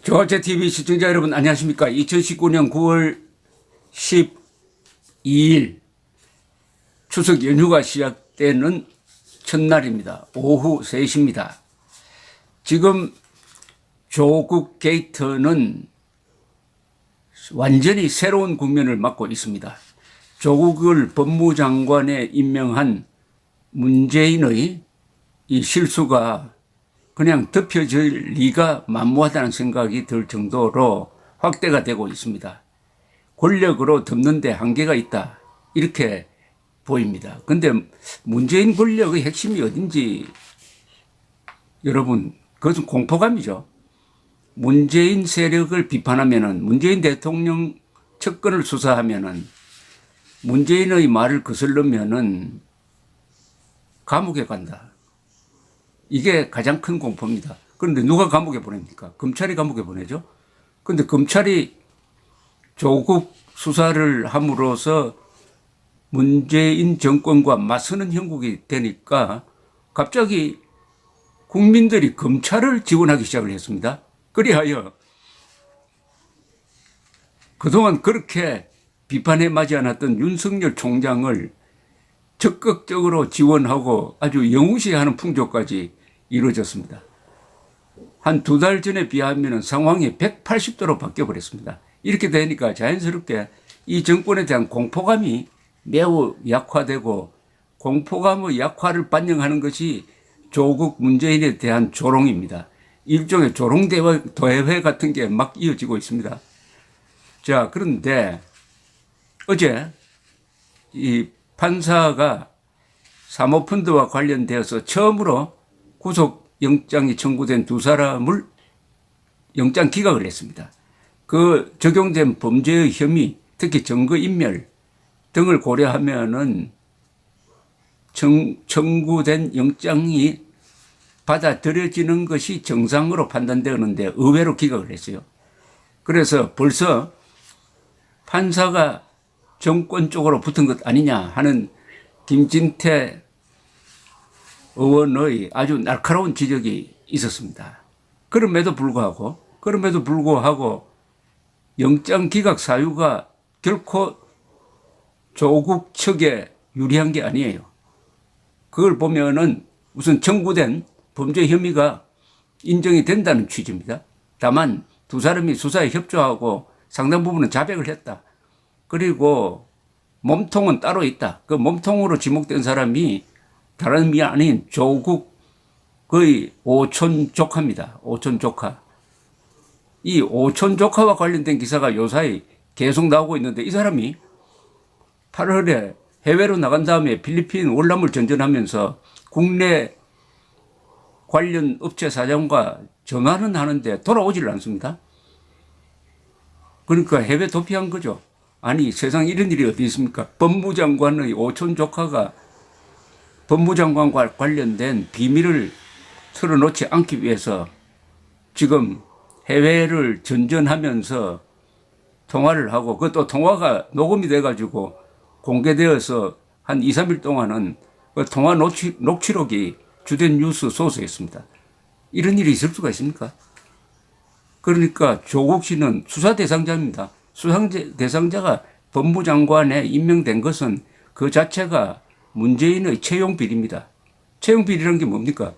조화제TV 시청자 여러분 안녕하십니까. 2019년 9월 12일 추석 연휴가 시작되는 첫날입니다. 오후 3시입니다. 지금 조국 게이트는 완전히 새로운 국면을 맞고 있습니다. 조국을 법무장관에 임명한 문재인의 이 실수가 그냥 덮여질 리가 만무하다는 생각이 들 정도로 확대가 되고 있습니다. 권력으로 덮는 데 한계가 있다, 이렇게 보입니다. 그런데 문재인 권력의 핵심이 어딘지 여러분, 그것은 공포감이죠. 문재인 세력을 비판하면은, 문재인 대통령 측근을 수사하면은, 문재인의 말을 거슬르면은 감옥에 간다. 이게 가장 큰 공포입니다. 그런데 누가 감옥에 보냅니까? 검찰이 감옥에 보내죠. 그런데 검찰이 조국 수사를 함으로써 문재인 정권과 맞서는 형국이 되니까 갑자기 국민들이 검찰을 지원하기 시작을 했습니다. 그리하여 그동안 그렇게 비판에 맞지 않았던 윤석열 총장을 적극적으로 지원하고 아주 영웅시하는 풍조까지 이루어졌습니다. 한 2달 전에 비하면 상황이 180도로 바뀌어버렸습니다. 이렇게 되니까 자연스럽게 이 정권에 대한 공포감이 매우 약화되고, 공포감의 약화를 반영하는 것이 조국 문재인에 대한 조롱입니다. 일종의 조롱대회 같은 게 막 이어지고 있습니다. 자, 그런데 어제 이 판사가 사모펀드와 관련되어서 처음으로 구속영장이 청구된 2사람을 영장 기각을 했습니다. 그 적용된 범죄의 혐의, 특히 증거인멸 등을 고려하면은 청구된 영장이 받아들여지는 것이 정상으로 판단되는데 의외로 기각을 했어요. 그래서 벌써 판사가 정권 쪽으로 붙은 것 아니냐 하는 김진태 의원의 아주 날카로운 지적이 있었습니다. 그럼에도 불구하고 영장 기각 사유가 결코 조국 측에 유리한 게 아니에요. 그걸 보면은 우선 청구된 범죄 혐의가 인정이 된다는 취지입니다. 다만 2사람이 수사에 협조하고 상당 부분은 자백을 했다. 그리고 몸통은 따로 있다. 그 몸통으로 지목된 사람이 다른 이 아닌 조국의 오촌 조카입니다. 오촌 조카. 이 오촌 조카와 관련된 기사가 요사이 계속 나오고 있는데, 이 사람이 8월에 해외로 나간 다음에 필리핀 월남을 전전하면서 국내 관련 업체 사장과 전화는 하는데 돌아오질 않습니다. 그러니까 해외 도피한 거죠. 아니, 세상에 이런 일이 어디 있습니까? 법무장관의 오촌 조카가 법무장관과 관련된 비밀을 털어놓지 않기 위해서 지금 해외를 전전하면서 통화를 하고, 그것도 통화가 녹음이 돼가지고 공개되어서 한 2, 3일 동안은 그 통화 녹취록이 주된 뉴스 소스였습니다. 이런 일이 있을 수가 있습니까? 그러니까 조국 씨는 수사 대상자입니다. 수사 대상자가 법무장관에 임명된 것은 그 자체가 문재인의 채용 비리입니다. 채용 비리라는 게 뭡니까?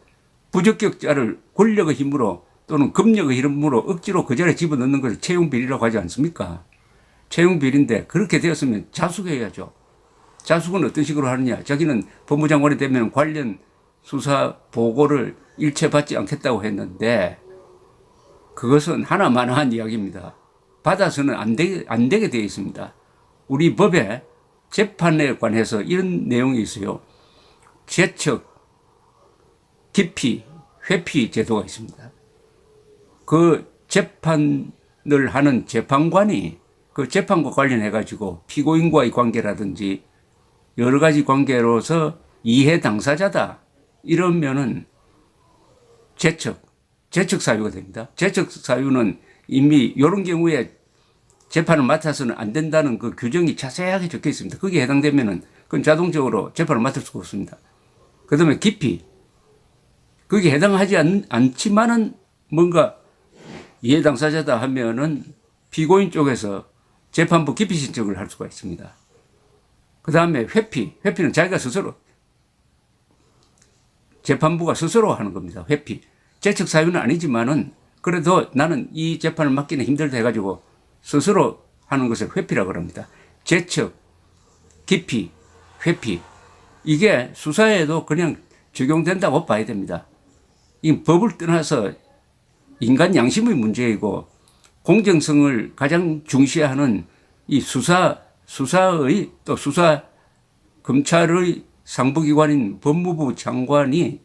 부적격자를 권력의 힘으로 또는 금력의 힘으로 억지로 그 자리에 집어넣는 것을 채용 비리라고 하지 않습니까? 채용 비리인데 그렇게 되었으면 자숙해야죠. 자숙은 어떤 식으로 하느냐? 자기는 법무장관이 되면 관련 수사 보고를 일체 받지 않겠다고 했는데, 그것은 하나만한 이야기입니다. 받아서는 안 되게 되어 있습니다. 우리 법에 재판에 관해서 이런 내용이 있어요. 재척, 기피, 회피 제도가 있습니다. 그 재판을 하는 재판관이 그 재판과 관련해가지고 피고인과의 관계라든지 여러 가지 관계로서 이해 당사자다, 이러면은 재척 사유가 됩니다. 재척 사유는 이미 이런 경우에 재판을 맡아서는 안 된다는 그 규정이 자세하게 적혀 있습니다. 거기에 해당되면은 그건 자동적으로 재판을 맡을 수가 없습니다. 그 다음에 기피. 거기에 해당하지 않지만은 뭔가 이해 당사자다 하면은 피고인 쪽에서 재판부 기피 신청을 할 수가 있습니다. 그 다음에 회피는 자기가 스스로, 재판부가 스스로 하는 겁니다. 회피. 재척 사유는 아니지만은 그래도 나는 이 재판을 맡기는 힘들다 해가지고 스스로 하는 것을 회피라고 합니다. 재척, 기피, 회피. 이게 수사에도 그냥 적용된다고 봐야 됩니다. 이 법을 떠나서 인간 양심의 문제이고 공정성을 가장 중시하는 이 수사의 또 검찰의 상부기관인 법무부 장관이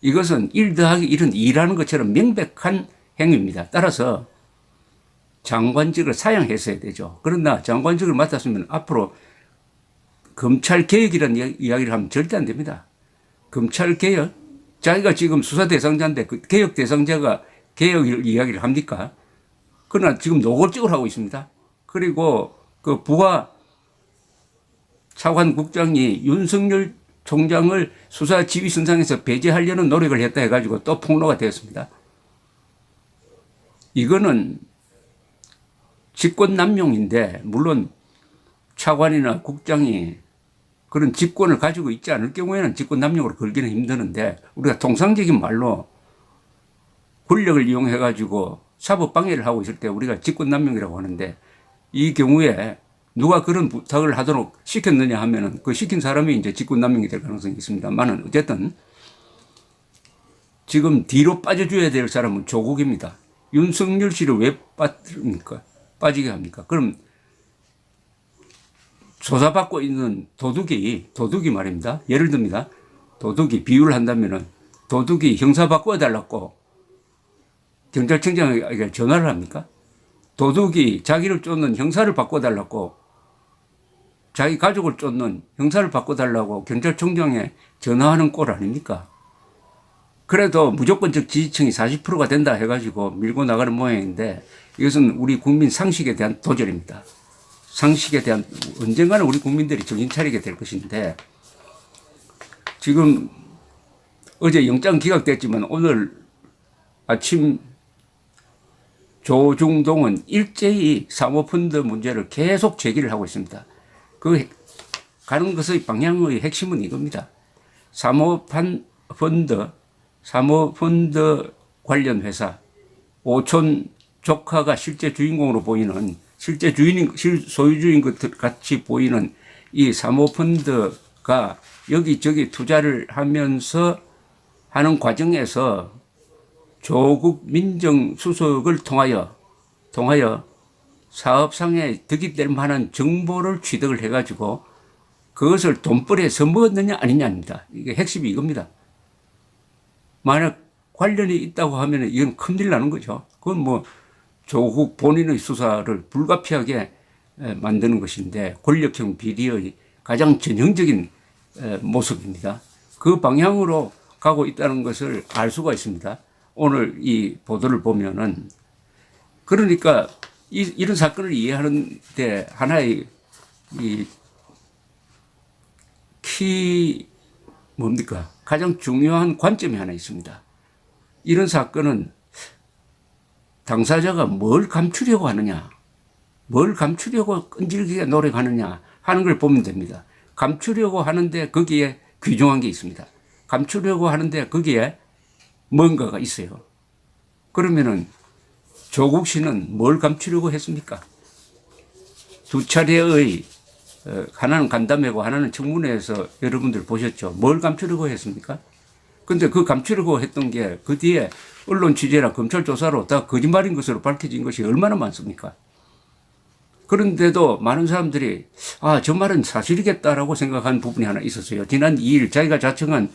이것은 1 더하기 1은 2라는 것처럼 명백한 행위입니다. 따라서 장관직을 사양했어야 되죠. 그러나 장관직을 맡았으면 앞으로 검찰개혁이라는 이야기를 하면 절대 안 됩니다. 검찰개혁? 자기가 지금 수사 대상자인데 그 개혁 대상자가 개혁 이야기를 합니까? 그러나 지금 노골적으로 하고 있습니다. 그리고 그 부하 차관국장이 윤석열 총장을 수사 지휘선상에서 배제하려는 노력을 했다 해가지고 또 폭로가 되었습니다. 이거는 직권남용인데 물론 차관이나 국장이 그런 직권을 가지고 있지 않을 경우에는 직권남용으로 걸기는 힘드는데 우리가 통상적인 말로 권력을 이용해가지고 사법방해를 하고 있을 때 우리가 직권남용이라고 하는데 이 경우에 누가 그런 부탁을 하도록 시켰느냐 하면은 그 시킨 사람이 이제 직권남용이 될 가능성이 있습니다만은 어쨌든 지금 뒤로 빠져줘야 될 사람은 조국입니다. 윤석열 씨를 왜 빠지게 합니까? 그럼 조사받고 있는 도둑이 말입니다. 예를 듭니다. 도둑이 비유를 한다면은 도둑이 형사 바꿔달라고 경찰청장에게 전화를 합니까? 도둑이 자기를 쫓는 형사를 바꿔달라고 자기 가족을 쫓는 형사를 바꿔달라고 경찰청장에 전화하는 꼴 아닙니까? 그래도 무조건적 지지층이 40%가 된다 해가지고 밀고 나가는 모양인데 이것은 우리 국민 상식에 대한 도전입니다. 상식에 대한 언젠가는 우리 국민들이 정신 차리게 될 것인데 지금 어제 영장 기각됐지만 오늘 아침 조중동은 일제히 사모펀드 문제를 계속 제기를 하고 있습니다. 그 가는 것의 방향의 핵심은 이겁니다. 사모펀드 관련 회사 오촌 조카가 실제 주인공으로 보이는 실제 소유주인 것 같이 보이는 이 사모펀드가 여기저기 투자를 하면서 하는 과정에서 조국 민정수석을 통하여 사업상에 득이 될 만한 정보를 취득을 해가지고 그것을 돈벌이에 써먹었느냐 아니냐입니다. 이게 핵심이 이겁니다. 만약 관련이 있다고 하면 이건 큰일 나는 거죠. 그건 뭐 조국 본인의 수사를 불가피하게 만드는 것인데 권력형 비리의 가장 전형적인 모습입니다. 그 방향으로 가고 있다는 것을 알 수가 있습니다. 오늘 이 보도를 보면은 그러니까 이런 사건을 이해하는데 하나의 뭡니까? 가장 중요한 관점이 하나 있습니다. 이런 사건은 당사자가 뭘 감추려고 하느냐, 뭘 감추려고 끈질기게 노력하느냐 하는 걸 보면 됩니다. 감추려고 하는데 거기에 귀중한 게 있습니다. 감추려고 하는데 거기에 뭔가가 있어요. 그러면은 조국 씨는 뭘 감추려고 했습니까? 두 차례의 하나는 간담회고 하나는 청문회에서 여러분들 보셨죠. 뭘 감추려고 했습니까? 근데 그 감추려고 했던 게 그 뒤에 언론 취재나 검찰 조사로 다 거짓말인 것으로 밝혀진 것이 얼마나 많습니까? 그런데도 많은 사람들이 저 말은 사실이겠다라고 생각한 부분이 하나 있었어요. 지난 2일 자기가 자청한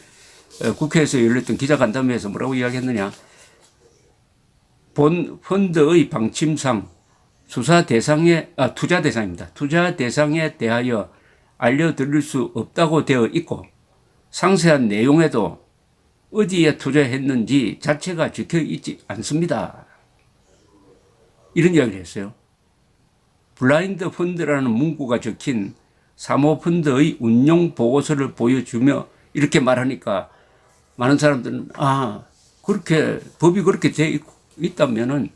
국회에서 열렸던 기자간담회에서 뭐라고 이야기했느냐. 본 펀드의 방침상 투자 대상입니다. 투자 대상에 대하여 알려드릴 수 없다고 되어 있고 상세한 내용에도 어디에 투자했는지 자체가 적혀 있지 않습니다. 이런 이야기를 했어요. 블라인드 펀드라는 문구가 적힌 사모펀드의 운용 보고서를 보여주며 이렇게 말하니까 많은 사람들은 그렇게 법이 그렇게 되어 있다면은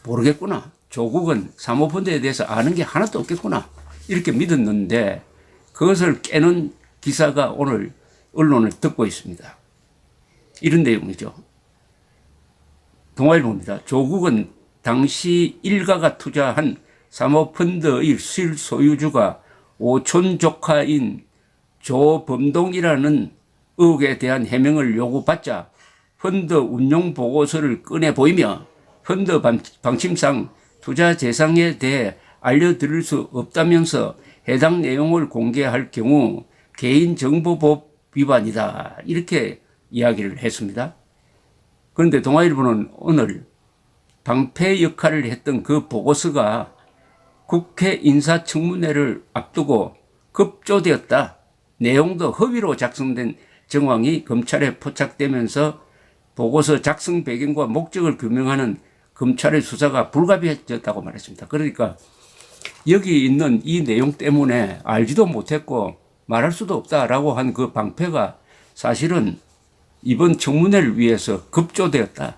모르겠구나. 조국은 사모펀드에 대해서 아는 게 하나도 없겠구나. 이렇게 믿었는데 그것을 깨는 기사가 오늘 언론을 듣고 있습니다. 이런 내용이죠. 동아일보입니다. 조국은 당시 일가가 투자한 사모펀드의 실소유주가 오촌 조카인 조범동이라는 의혹에 대한 해명을 요구받자 펀드 운용 보고서를 꺼내 보이며 펀드 방침상 투자 대상에 대해 알려드릴 수 없다면서 해당 내용을 공개할 경우 개인정보법 위반이다. 이렇게 이야기를 했습니다. 그런데 동아일보는 오늘 방패 역할을 했던 그 보고서가 국회 인사청문회를 앞두고 급조되었다. 내용도 허위로 작성된 정황이 검찰에 포착되면서 보고서 작성 배경과 목적을 규명하는 검찰의 수사가 불가피해졌다고 말했습니다. 그러니까 여기 있는 이 내용 때문에 알지도 못했고 말할 수도 없다라고 한 그 방패가 사실은 이번 청문회를 위해서 급조되었다.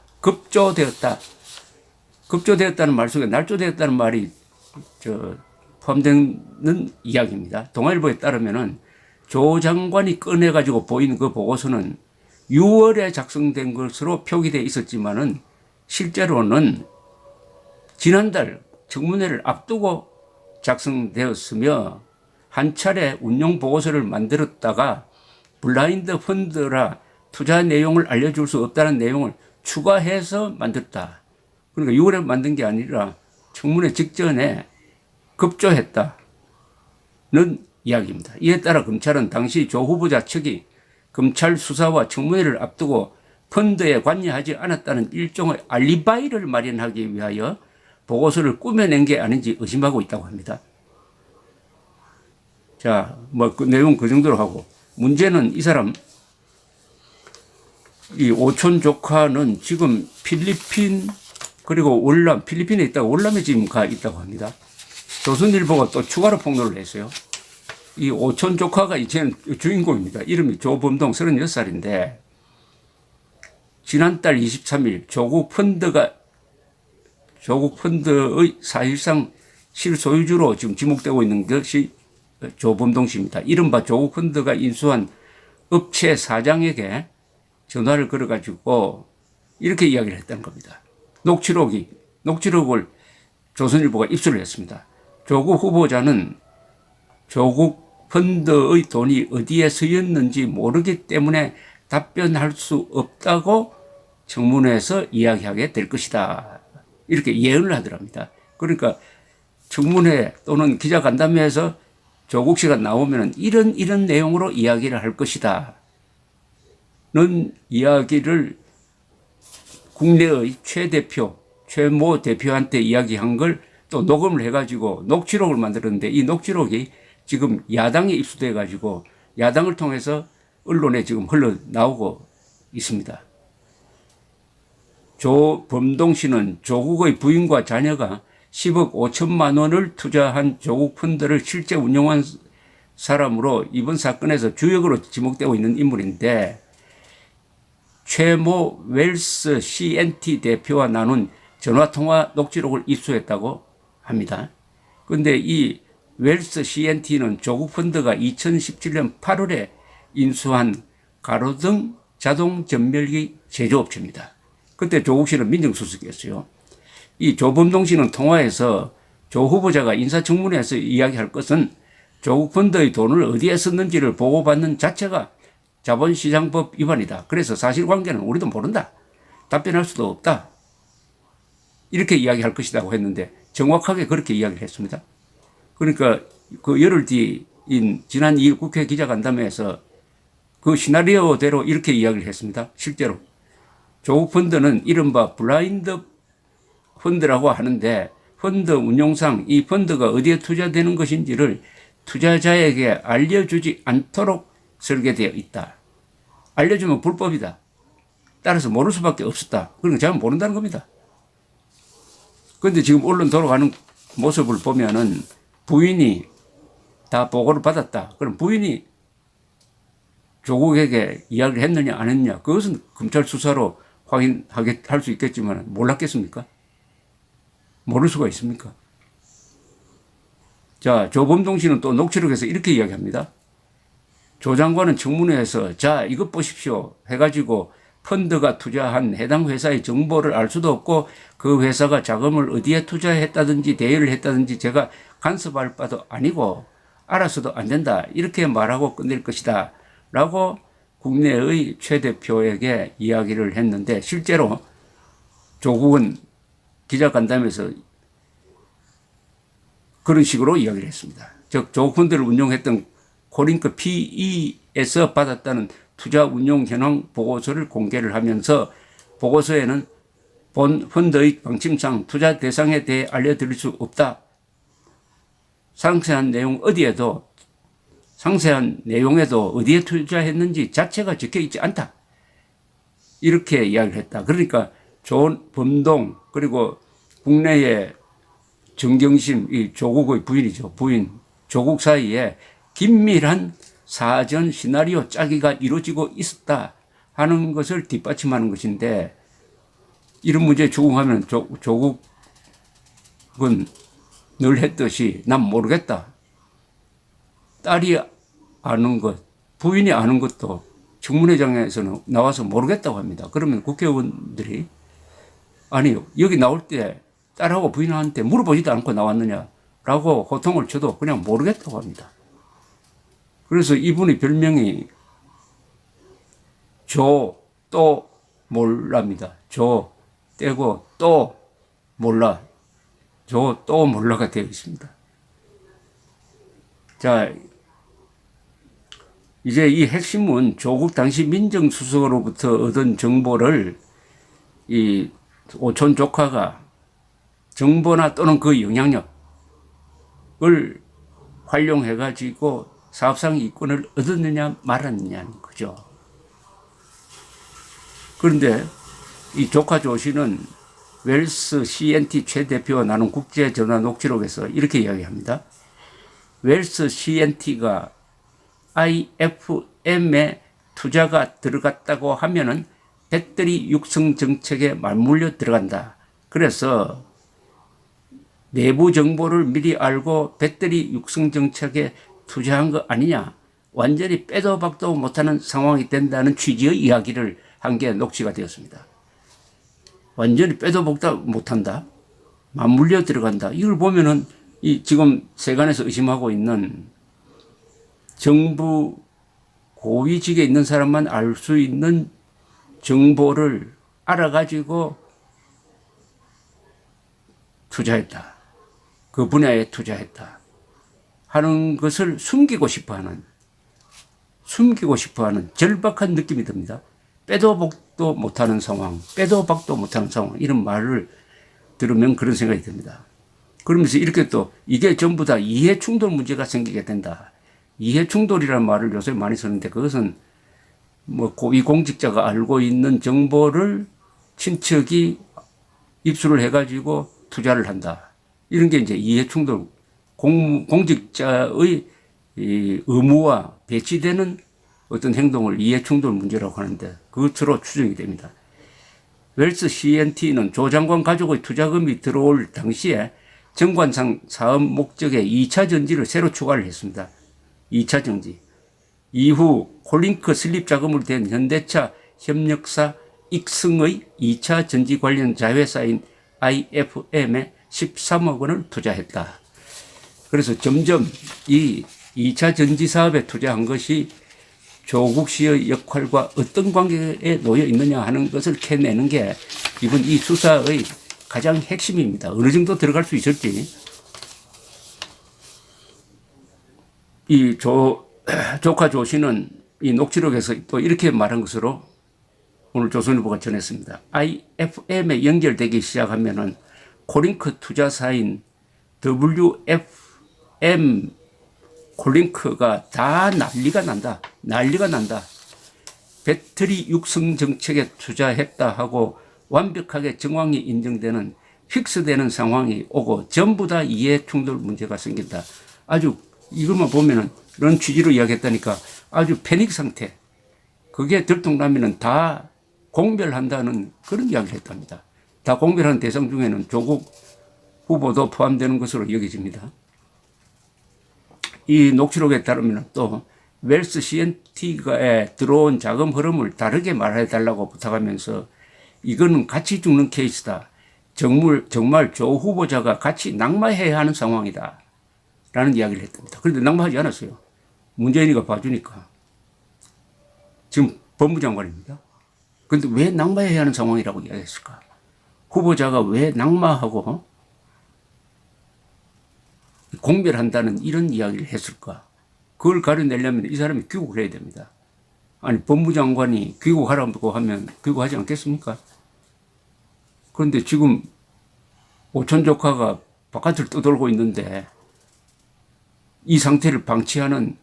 급조되었다는 말 속에 날조되었다는 말이 포함되는 이야기입니다. 동아일보에 따르면은 조 장관이 꺼내가지고 보이는 그 보고서는 6월에 작성된 것으로 표기되어 있었지만은 실제로는 지난달 청문회를 앞두고 작성되었으며 한 차례 운용 보고서를 만들었다가 블라인드 펀드라 투자 내용을 알려줄 수 없다는 내용을 추가해서 만들었다. 그러니까 6월에 만든 게 아니라 청문회 직전에 급조했다는 이야기입니다. 이에 따라 검찰은 당시 조 후보자 측이 검찰 수사와 청문회를 앞두고 펀드에 관여하지 않았다는 일종의 알리바이를 마련하기 위하여 보고서를 꾸며낸 게 아닌지 의심하고 있다고 합니다. 자, 그 내용 그 정도로 하고 문제는 이 사람 이 오촌 조카는 지금 필리핀 그리고 월남, 필리핀에 있다가 월남에 지금 가 있다고 합니다. 조선일보가 또 추가로 폭로를 했어요. 이 오촌 조카가 이제는 주인공입니다. 이름이 조범동 36살인데 지난달 23일 조국 펀드의 사실상 실소유주로 지금 지목되고 있는 것이 조범동 씨입니다. 이른바 조국 펀드가 인수한 업체 사장에게 전화를 걸어가지고 이렇게 이야기를 했다는 겁니다. 녹취록을 조선일보가 입수를 했습니다. 조국 후보자는 조국 펀드의 돈이 어디에 쓰였는지 모르기 때문에 답변할 수 없다고 청문회에서 이야기하게 될 것이다. 이렇게 예언을 하더랍니다. 그러니까 청문회 또는 기자간담회에서 조국 씨가 나오면 이런 내용으로 이야기를 할 것이다. 는 이야기를 국내의 최모 대표한테 이야기한 걸 또 녹음을 해가지고 녹취록을 만들었는데 이 녹취록이 지금 야당에 입수돼가지고 야당을 통해서 언론에 지금 흘러나오고 있습니다. 조범동 씨는 조국의 부인과 자녀가 10억 5천만 원을 투자한 조국 펀드를 실제 운영한 사람으로 이번 사건에서 주역으로 지목되고 있는 인물인데 최모 웰스 CNT 대표와 나눈 전화통화 녹취록을 입수했다고 합니다. 그런데 이 웰스 CNT는 조국 펀드가 2017년 8월에 인수한 가로등 자동 전멸기 제조업체입니다. 그때 조국 씨는 민정수석이었어요. 이 조범동 씨는 통화에서 조 후보자가 인사청문회에서 이야기할 것은 조국 펀드의 돈을 어디에 썼는지를 보고받는 자체가 자본시장법 위반이다. 그래서 사실관계는 우리도 모른다. 답변할 수도 없다. 이렇게 이야기할 것이라고 했는데 정확하게 그렇게 이야기를 했습니다. 그러니까 그 열흘 뒤인 지난 2일 국회 기자간담회에서 그 시나리오대로 이렇게 이야기를 했습니다. 실제로 조국 펀드는 이른바 블라인드 펀드라고 하는데 펀드 운용상 이 펀드가 어디에 투자되는 것인지를 투자자에게 알려주지 않도록 설계되어 있다. 알려주면 불법이다. 따라서 모를 수밖에 없었다. 그러니까 제가 모른다는 겁니다. 그런데 지금 언론 돌아가는 모습을 보면은 부인이 다 보고를 받았다. 그럼 부인이 조국에게 이야기를 했느냐 안 했느냐 그것은 검찰 수사로 확인하게 할 수 있겠지만 몰랐겠습니까? 모를 수가 있습니까? 자, 조범동 씨는 또 녹취록에서 이렇게 이야기합니다. 조 장관은 청문회에서 자, 이것 보십시오 해가지고 펀드가 투자한 해당 회사의 정보를 알 수도 없고 그 회사가 자금을 어디에 투자했다든지 대여를 했다든지 제가 간섭할 바도 아니고 알아서도 안 된다. 이렇게 말하고 끝낼 것이다. 라고 국내의 최 대표에게 이야기를 했는데 실제로 조국은 기자간담회에서 그런 식으로 이야기를 했습니다. 즉 조국펀드를 운용했던 코링크 PE에서 받았다는 투자 운용 현황 보고서를 공개를 하면서 보고서에는 본 펀드의 방침상 투자 대상에 대해 알려드릴 수 없다. 상세한 내용에도 어디에 투자했는지 자체가 적혀 있지 않다. 이렇게 이야기를 했다. 그러니까 조범동 그리고 국내의 정경심, 이 조국의 부인이죠. 부인 조국 사이에 긴밀한 사전 시나리오 짜기가 이루어지고 있었다 하는 것을 뒷받침하는 것인데 이런 문제에 추궁하면 조국은 늘 했듯이 난 모르겠다. 딸이 아는 것, 부인이 아는 것도 청문회장에서는 나와서 모르겠다고 합니다. 그러면 국회의원들이 아니 여기 나올 때 딸하고 부인한테 물어보지도 않고 나왔느냐라고 호통을 쳐도 그냥 모르겠다고 합니다. 그래서 이분의 별명이 조 또 몰라입니다. 조 떼고 또 몰라. 조 또 몰라가 되어 있습니다. 자, 이제 이 핵심은 조국 당시 민정수석으로부터 얻은 정보를 이 오촌 조카가 정보나 또는 그 영향력을 활용해가지고 사업상 이권을 얻었느냐 말았느냐는 거죠. 그런데 이 조카 조 씨는 웰스 CNT 최 대표와 나눈 국제전화 녹취록에서 이렇게 이야기합니다. 웰스 CNT가 IFM에 투자가 들어갔다고 하면은 배터리 육성 정책에 맞물려 들어간다. 그래서 내부 정보를 미리 알고 배터리 육성 정책에 투자한 거 아니냐. 완전히 빼도 박도 못하는 상황이 된다는 취지의 이야기를 한 게 녹취가 되었습니다. 완전히 빼도 박도 못한다. 맞물려 들어간다. 이걸 보면은 이 지금 세간에서 의심하고 있는 정부 고위직에 있는 사람만 알 수 있는 정보를 알아가지고 투자했다. 그 분야에 투자했다. 하는 것을 숨기고 싶어하는 절박한 느낌이 듭니다. 빼도 박도 못하는 상황, 빼도 박도 못하는 상황 이런 말을 들으면 그런 생각이 듭니다. 그러면서 이렇게 또 이게 전부 다 이해 충돌 문제가 생기게 된다. 이해 충돌이라는 말을 요새 많이 쓰는데 그것은 뭐 고위 공직자가 알고 있는 정보를 친척이 입수를 해가지고 투자를 한다. 이런 게 이제 이해 충돌, 공직자의 이 의무와 배치되는 어떤 행동을 이해 충돌 문제라고 하는데 그것으로 추정이 됩니다. 웰스 CNT는 조 장관 가족의 투자금이 들어올 당시에 정관상 사업 목적에 2차 전지를 새로 추가를 했습니다. 2차 전지. 이후 콜링크 설립 자금으로 된 현대차 협력사 익승의 2차 전지 관련 자회사인 IFM에 13억 원을 투자했다. 그래서 점점 이 2차 전지 사업에 투자한 것이 조국 씨의 역할과 어떤 관계에 놓여 있느냐 하는 것을 캐내는 게 이번 이 수사의 가장 핵심입니다. 어느 정도 들어갈 수 있을지. 이 조카 조 씨는 이 녹취록에서 또 이렇게 말한 것으로 오늘 조선일보가 전했습니다. IFM에 연결되기 시작하면은 콜링크 투자사인 WFM 콜링크가 다 난리가 난다. 배터리 육성 정책에 투자했다 하고 완벽하게 정황이 인정되는 픽스되는 상황이 오고 전부 다 이해 충돌 문제가 생긴다. 아주 이것만 보면은 이런 취지로 이야기했다니까 아주 패닉 상태. 그게 들통나면은 다 공별한다는 그런 이야기를 했답니다. 다 공별하는 대상 중에는 조국 후보도 포함되는 것으로 여겨집니다. 이 녹취록에 따르면 또 웰스 CNT가에 들어온 자금 흐름을 다르게 말해달라고 부탁하면서 이거는 같이 죽는 케이스다. 정말 조 후보자가 같이 낙마해야 하는 상황이다. 라는 이야기를 했답니다. 그런데 낙마하지 않았어요. 문재인이가 봐주니까. 지금 법무장관입니다. 그런데 왜 낙마해야 하는 상황이라고 이야기했을까? 후보자가 왜 낙마하고 공멸한다는 이런 이야기를 했을까? 그걸 가려내려면 이 사람이 귀국을 해야 됩니다. 아니, 법무장관이 귀국하라고 하면 귀국하지 않겠습니까? 그런데 지금 오촌 조카가 바깥을 떠돌고 있는데 이 상태를 방치하는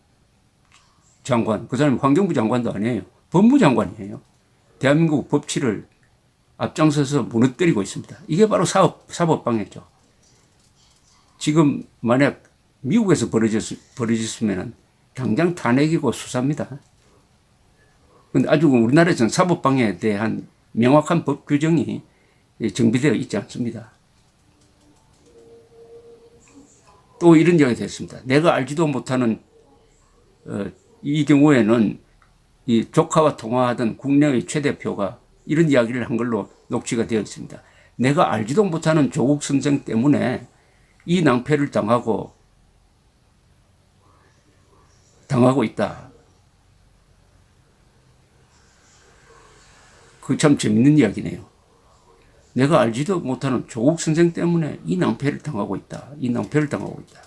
장관, 그 사람이 환경부 장관도 아니에요. 법무장관이에요. 대한민국 법치를 앞장서서 무너뜨리고 있습니다. 이게 바로 사법방해죠. 지금 만약 미국에서 벌어졌으면 당장 탄핵이고 수사입니다. 그런데 아직 우리나라에서는 사법방해에 대한 명확한 법 규정이 정비되어 있지 않습니다. 또 이런 이야기가 됐습니다. 내가 알지도 못하는 이 경우에는 이 조카와 통화하던 국내의 최 대표가 이런 이야기를 한 걸로 녹취가 되어 있습니다. 내가 알지도 못하는 조국 선생 때문에 이 낭패를 당하고 있다. 그 참 재밌는 이야기네요. 내가 알지도 못하는 조국 선생 때문에 이 낭패를 당하고 있다. 이 낭패를 당하고 있다.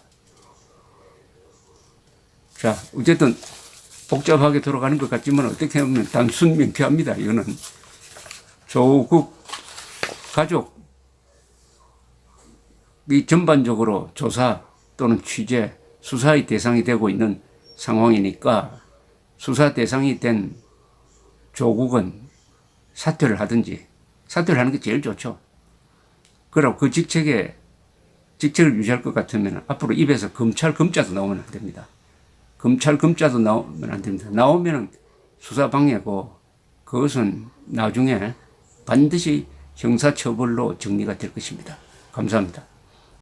자, 어쨌든 복잡하게 돌아가는 것 같지만 어떻게 보면 단순 명쾌합니다. 이거는 조국 가족이 전반적으로 조사 또는 취재, 수사의 대상이 되고 있는 상황이니까 수사 대상이 된 조국은 사퇴를 하든지, 사퇴를 하는 게 제일 좋죠. 그리고 그 직책을 유지할 것 같으면 앞으로 입에서 검찰 검자도 나오면 안 됩니다. 검찰 검자도 나오면 안 됩니다. 나오면 수사방해고 그것은 나중에 반드시 형사처벌로 정리가 될 것입니다. 감사합니다.